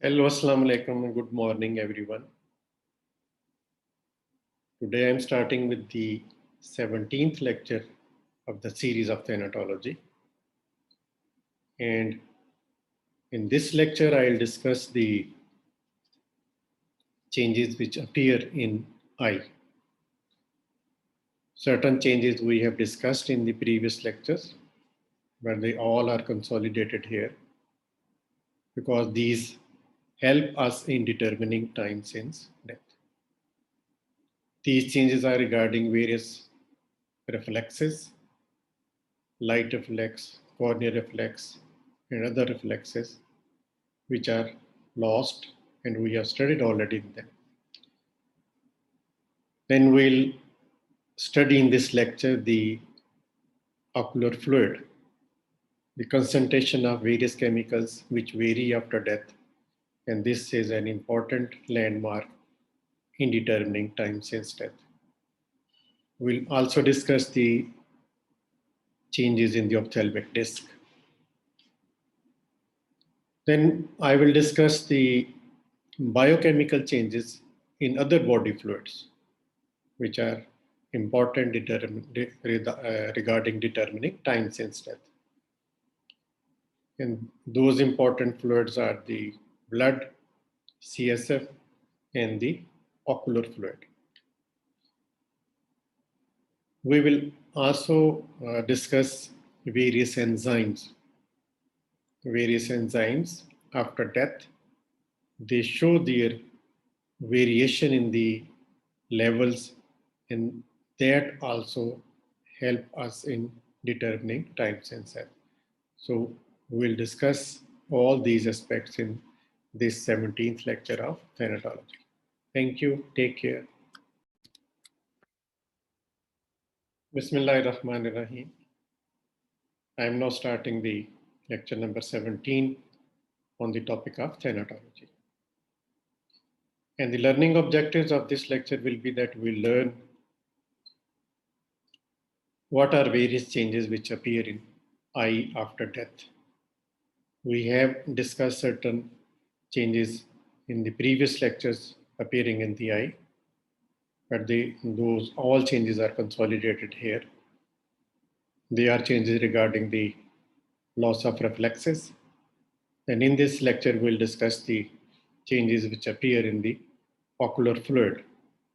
Hello, Assalamu alaikum, and good morning, everyone. Today I'm starting with the 17th lecture of the series of Thanatology. And in this lecture, I'll discuss the changes which appear in eye. Certain changes we have discussed in the previous lectures, but they all are consolidated here because these help us in determining time since death. These changes are regarding various reflexes, light reflex, corneal reflex, and other reflexes which are lost, and we have studied already them. Then we'll study in this lecture the ocular fluid, the concentration of various chemicals which vary after death, and this is an important landmark in determining time since death. We'll also discuss the changes in the ophthalmic disc. Then I will discuss the biochemical changes in other body fluids, which are important regarding determining time since death. And those important fluids are the blood, CSF, and the ocular fluid. We will also discuss various enzymes. Various enzymes after death, they show their variation in the levels, and that also help us in determining time since death. So we'll discuss all these aspects in this 17th lecture of Thanatology. Thank you. Take care. Bismillahirrahmanirrahim. I am now starting the lecture number 17 on the topic of Thanatology. And the learning objectives of this lecture will be that we learn what are various changes which appear in eye after death. We have discussed certain changes in the previous lectures appearing in the eye, but those all changes are consolidated here. They are changes regarding the loss of reflexes. And in this lecture, we'll discuss the changes which appear in the ocular fluid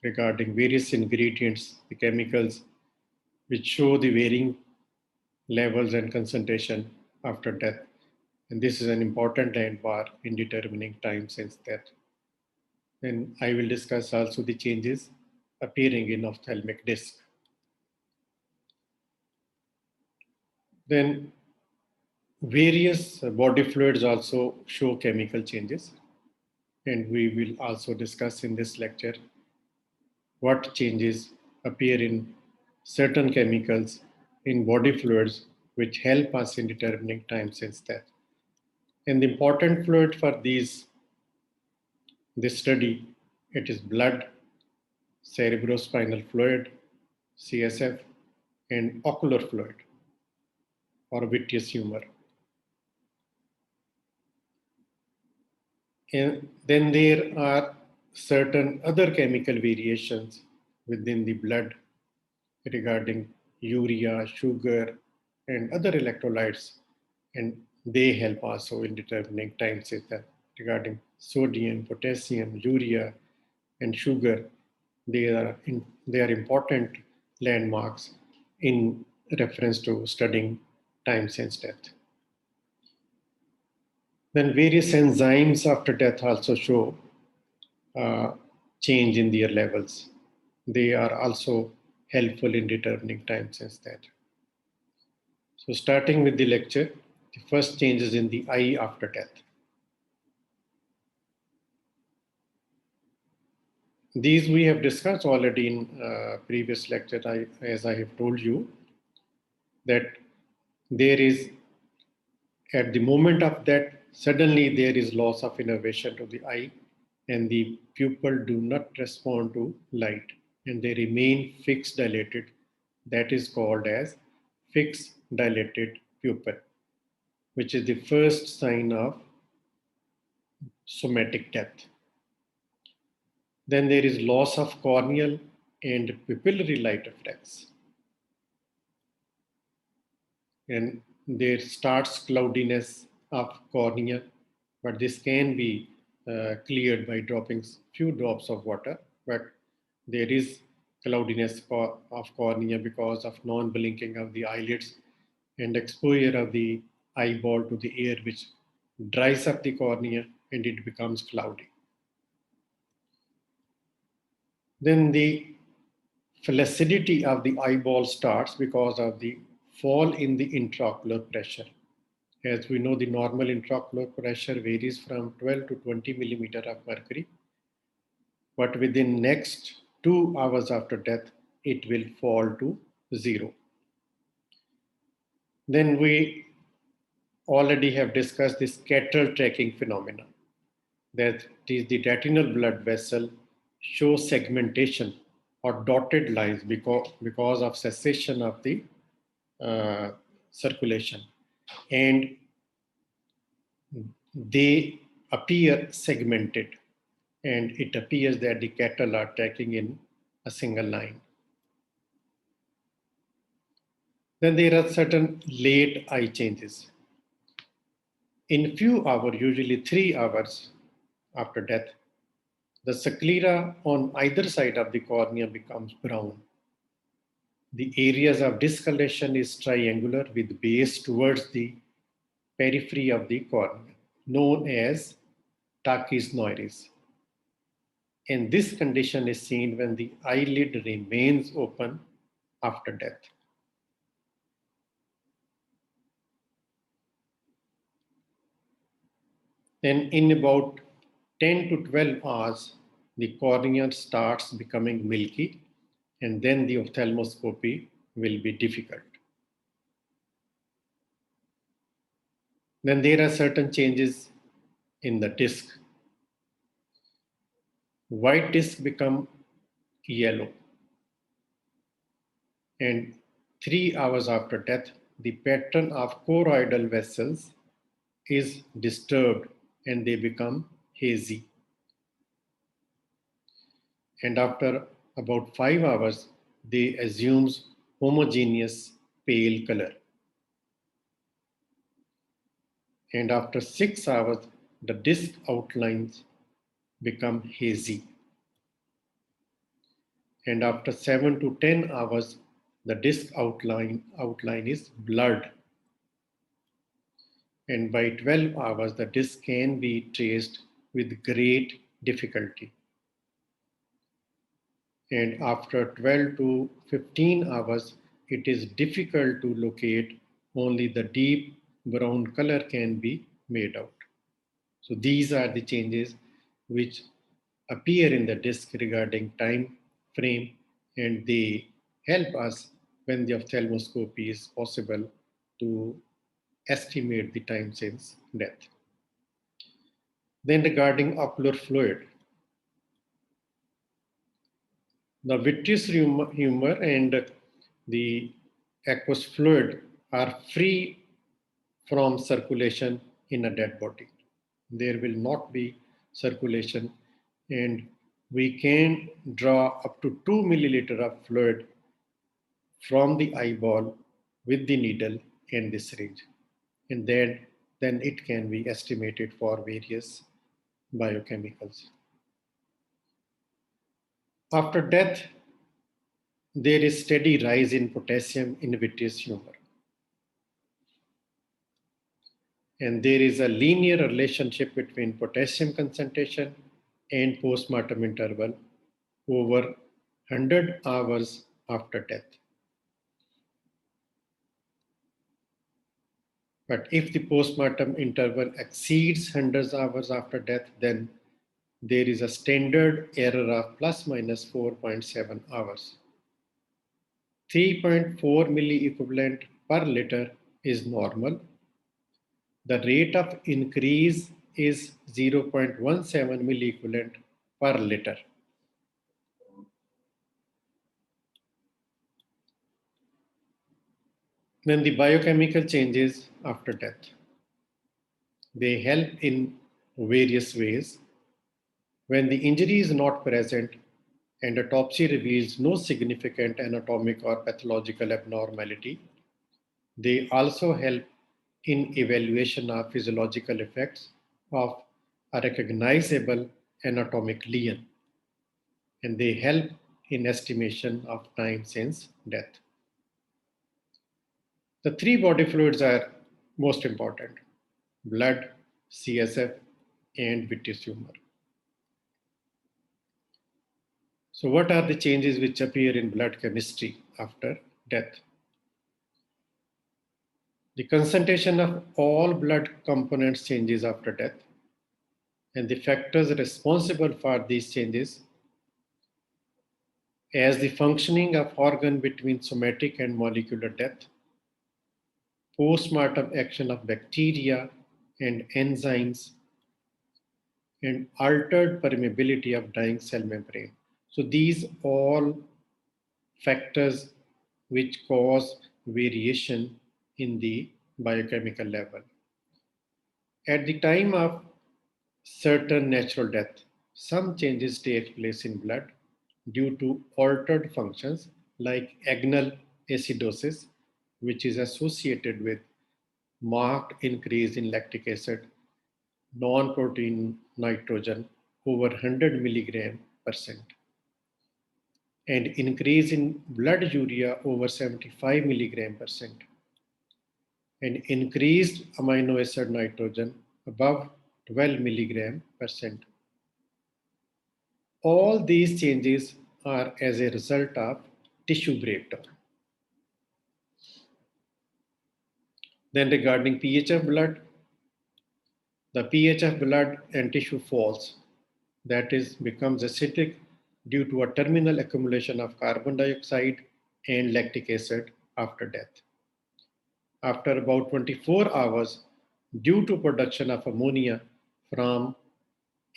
regarding various ingredients, the chemicals, which show the varying levels and concentration after death. And this is an important landmark in determining time since death. And I will discuss also the changes appearing in ophthalmic disc. Then various body fluids also show chemical changes. And we will also discuss in this lecture what changes appear in certain chemicals in body fluids which help us in determining time since death. And the important fluid for this study, it is blood, cerebrospinal fluid, CSF, and ocular fluid or vitreous humor. And then there are certain other chemical variations within the blood regarding urea, sugar, and other electrolytes, and they help also in determining time since death. Regarding sodium, potassium, urea, and sugar, they are important landmarks in reference to studying time since death. Then various enzymes after death also show change in their levels. They are also helpful in determining time since death. So starting with the lecture, the first changes in the eye after death. These we have discussed already in previous lecture, as I have told you, that there is, at the moment of death, suddenly there is loss of innervation to the eye, and the pupil do not respond to light, and they remain fixed dilated. That is called as fixed dilated pupil, which is the first sign of somatic death. Then there is loss of corneal and pupillary light reflex. And there starts cloudiness of cornea, but this can be cleared by dropping few drops of water. But there is cloudiness of cornea because of non-blinking of the eyelids and exposure of the eyeball to the air, which dries up the cornea and it becomes cloudy. Then the flaccidity of the eyeball starts because of the fall in the intraocular pressure. As we know, the normal intraocular pressure varies from 12 to 20 millimeter of mercury, but within next 2 hours after death, it will fall to 0. Then we already have discussed this cataract tracking phenomenon. That is, the retinal blood vessel shows segmentation or dotted lines because of cessation of the circulation, and they appear segmented, and it appears that the cattle are tracking in a single line. Then there are certain late eye changes. In few hours, usually 3 hours after death, the sclera on either side of the cornea becomes brown. The areas of discoloration is triangular with base towards the periphery of the cornea, known as TACHES NOIRES. And this condition is seen when the eyelid remains open after death. Then in about 10 to 12 hours, the cornea starts becoming milky, and then the ophthalmoscopy will be difficult. Then there are certain changes in the disc. White disc become yellow. And 3 hours after death, the pattern of choroidal vessels is disturbed and they become hazy. And after about 5 hours, they assumes homogeneous pale color. And after 6 hours, the disc outlines become hazy. And after 7 to 10 hours, the disc outline is blurred. And by 12 hours, the disc can be traced with great difficulty. And after 12 to 15 hours, it is difficult to locate, only the deep brown color can be made out. So these are the changes which appear in the disc regarding time frame, and they help us when the ophthalmoscopy is possible to estimate the time since death. Then regarding ocular fluid, the vitreous humor and the aqueous fluid are free from circulation in a dead body. There will not be circulation, and we can draw up to 2 milliliter of fluid from the eyeball with the needle and the syringe. And then it can be estimated for various biochemicals. After death, there is steady rise in potassium in vitreous humor. And there is a linear relationship between potassium concentration and postmortem interval over 100 hours after death. But if the postmortem interval exceeds 100 hours after death, then there is a standard error of plus minus 4.7 hours. 3.4 milliequivalent per liter is normal. The rate of increase is 0.17 milliequivalent per liter. Then the biochemical changes after death. They help in various ways. When the injury is not present and autopsy reveals no significant anatomic or pathological abnormality, they also help in evaluation of physiological effects of a recognizable anatomic lesion, and they help in estimation of time since death. The three body fluids are most important: blood, CSF, and vitreous humor. So, what are the changes which appear in blood chemistry after death? The concentration of all blood components changes after death, and the factors responsible for these changes as the functioning of organ between somatic and molecular death, post-mortem action of bacteria and enzymes, and altered permeability of dying cell membrane. So these all factors which cause variation in the biochemical level. At the time of certain natural death, some changes take place in blood due to altered functions like agnal acidosis, which is associated with marked increase in lactic acid, non-protein nitrogen over 100 milligram percent, and increase in blood urea over 75 milligram percent, and increased amino acid nitrogen above 12 milligram percent. All these changes are as a result of tissue breakdown. Then regarding pH of blood, the pH of blood and tissue falls. That is, becomes acidic due to a terminal accumulation of carbon dioxide and lactic acid after death. After about 24 hours, due to production of ammonia from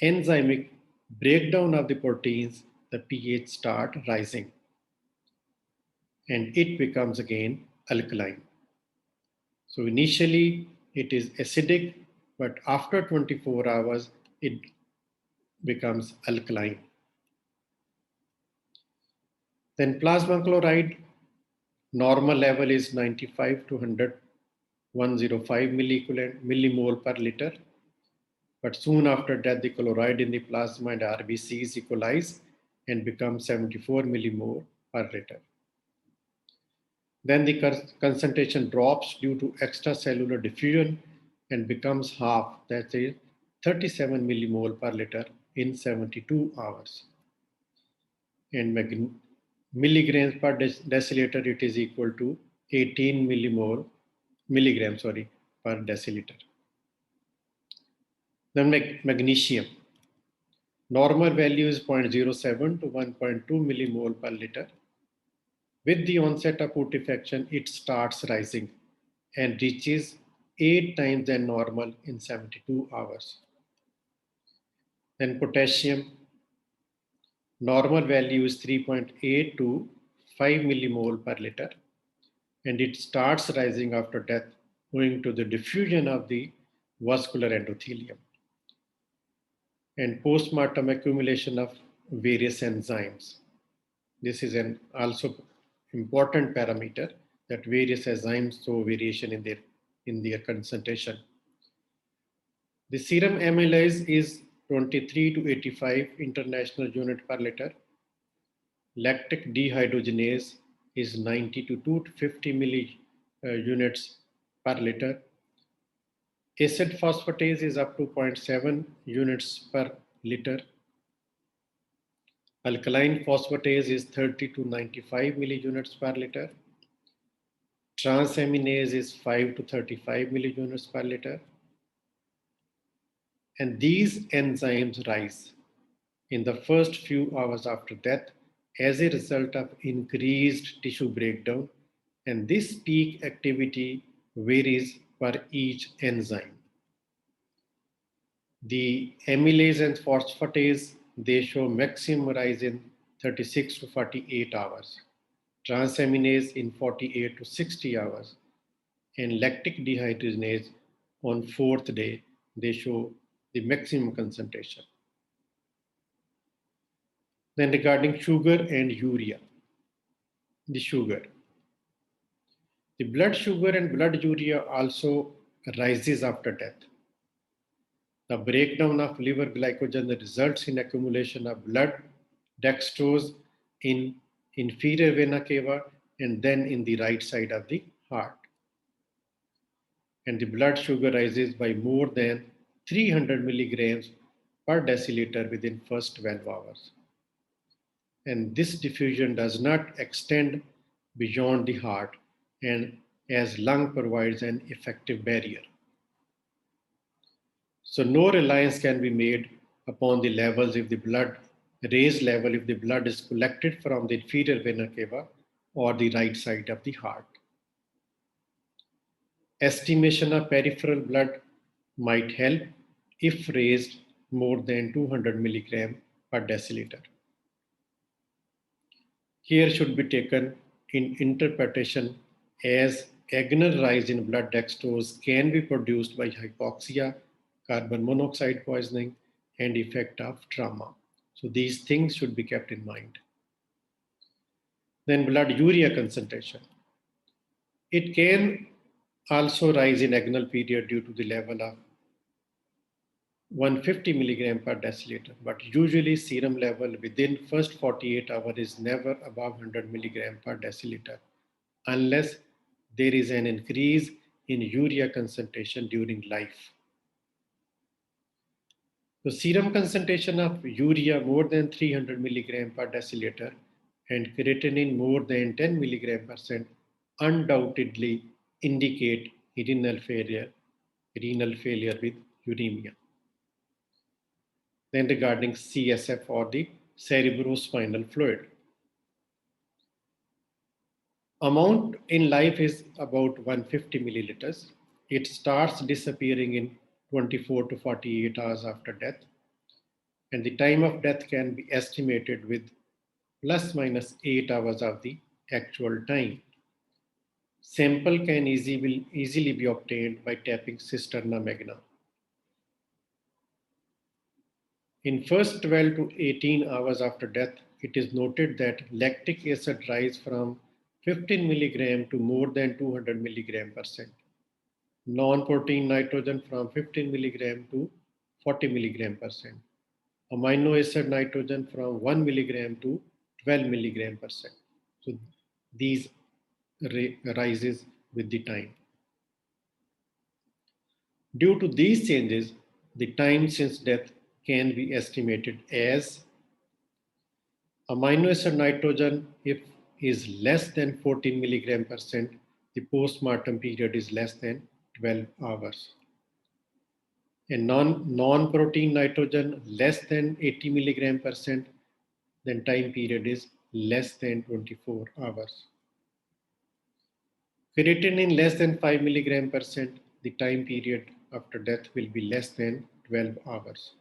enzymic breakdown of the proteins, the pH start rising and it becomes again alkaline. So initially it is acidic, but after 24 hours it becomes alkaline. Then plasma chloride, normal level is 95 to 105 millimole per liter. But soon after death, the chloride in the plasma and RBCs equalize and become 74 millimole per liter. Then the concentration drops due to extracellular diffusion and becomes half, that is 37 millimole per liter in 72 hours. And milligrams per deciliter, it is equal to 18 milligrams per deciliter. Then magnesium. Normal value is 0.07 to 1.2 millimole per liter. With the onset of putrefaction, it starts rising and reaches 8 times than normal in 72 hours. Then potassium. Normal value is 3.8 to 5 millimole per liter, and it starts rising after death owing to the diffusion of the vascular endothelium and post-mortem accumulation of various enzymes. This is an also important parameter that various enzymes show variation in their concentration. The serum amylase is 23 to 85 international unit per liter. Lactic dehydrogenase is 90 to 250 units per liter. Acid phosphatase is up to 0.7 units per liter. Alkaline phosphatase is 30 to 95 milliunits per liter. Transaminase is 5 to 35 milliunits per liter. And these enzymes rise in the first few hours after death as a result of increased tissue breakdown, and this peak activity varies for each enzyme. The amylase and phosphatase, they show maximum rise in 36 to 48 hours, transaminase in 48 to 60 hours, and lactic dehydrogenase on 4th day, they show the maximum concentration. Then regarding sugar and urea, the sugar. The blood sugar and blood urea also rises after death. The breakdown of liver glycogen results in accumulation of blood dextrose in inferior vena cava and then in the right side of the heart. And the blood sugar rises by more than 300 milligrams per deciliter within first 12 hours. And this diffusion does not extend beyond the heart and as lung provides an effective barrier. So no reliance can be made upon the levels if the blood, raised level if the blood is collected from the inferior vena cava or the right side of the heart. Estimation of peripheral blood might help if raised more than 200 milligram per deciliter. Care should be taken in interpretation as agonal rise in blood dextrose can be produced by hypoxia, carbon monoxide poisoning, and effect of trauma. So these things should be kept in mind. Then blood urea concentration. It can also rise in agonal period due to the level of 150 milligram per deciliter, but usually serum level within first 48 hours is never above 100 milligram per deciliter unless there is an increase in urea concentration during life. The serum concentration of urea more than 300 milligram per deciliter and creatinine more than 10 milligram percent undoubtedly indicate renal failure with uremia. Then regarding CSF or the cerebrospinal fluid. Amount in life is about 150 milliliters. It starts disappearing in 24 to 48 hours after death. And the time of death can be estimated with plus minus 8 hours of the actual time. Sample can easily be obtained by tapping cisterna magna. In first 12 to 18 hours after death, it is noted that lactic acid rise from 15 milligram to more than 200 milligram percent. Non-protein nitrogen from 15 milligram to 40 milligram percent. Amino acid nitrogen from 1 milligram to 12 milligram percent. So these rises with the time. Due to these changes, the time since death can be estimated as amino acid nitrogen, if is less than 14 milligram percent, the post-mortem period is less than 12 hours. And non-protein nitrogen less than 80 milligram percent, then time period is less than 24 hours. Creatinine less than 5 milligram percent, the time period after death will be less than 12 hours.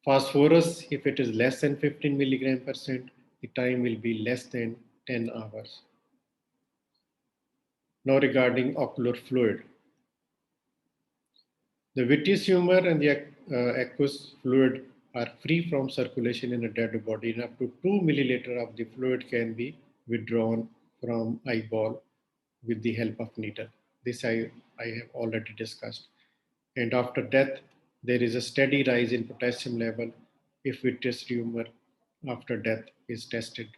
Phosphorus, if it is less than 15 milligram percent, the time will be less than 10 hours. Now regarding ocular fluid. The vitreous humor and the aqueous fluid are free from circulation in a dead body, and up to 2 milliliter of the fluid can be withdrawn from eyeball with the help of needle. This I have already discussed. And after death, there is a steady rise in potassium level if vitreous humor after death is tested.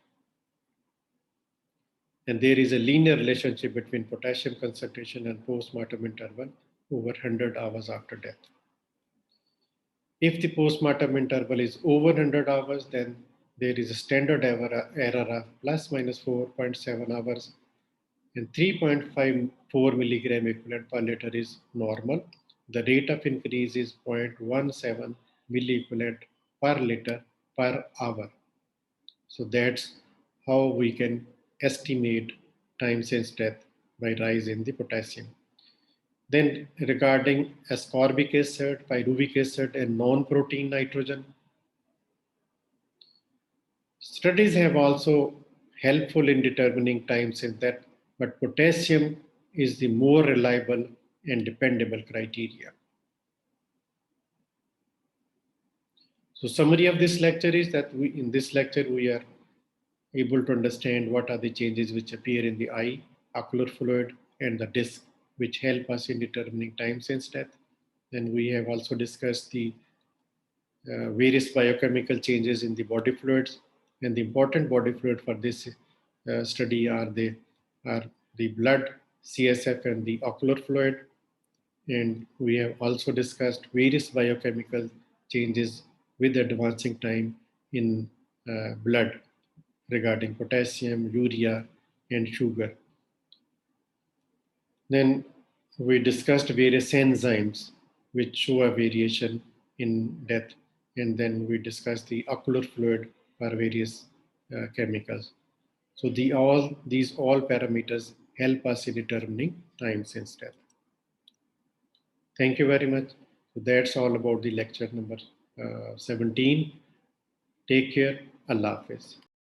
And there is a linear relationship between potassium concentration and postmortem interval over 100 hours after death. If the postmortem interval is over 100 hours, then there is a standard error of plus minus 4.7 hours, and 3.54 milligram equivalent per liter is normal. The rate of increase is 0.17 milliequivalent per liter per hour. So that's how we can estimate time since death by rise in the potassium. Then regarding ascorbic acid, pyruvic acid, and non-protein nitrogen, studies have also helpful in determining time since death, but potassium is the more reliable and dependable criteria. So summary of this lecture is that in this lecture we are able to understand what are the changes which appear in the eye, ocular fluid, and the disc, which help us in determining time since death. Then we have also discussed the various biochemical changes in the body fluids, and the important body fluid for this study are the blood, CSF, and the ocular fluid. And we have also discussed various biochemical changes with advancing time in blood regarding potassium, urea, and sugar. Then we discussed various enzymes which show a variation in death. And then we discussed the ocular fluid for various chemicals. So these all parameters help us in determining time since death. Thank you very much. So that's all about the lecture number 17. Take care. Allah Hafiz.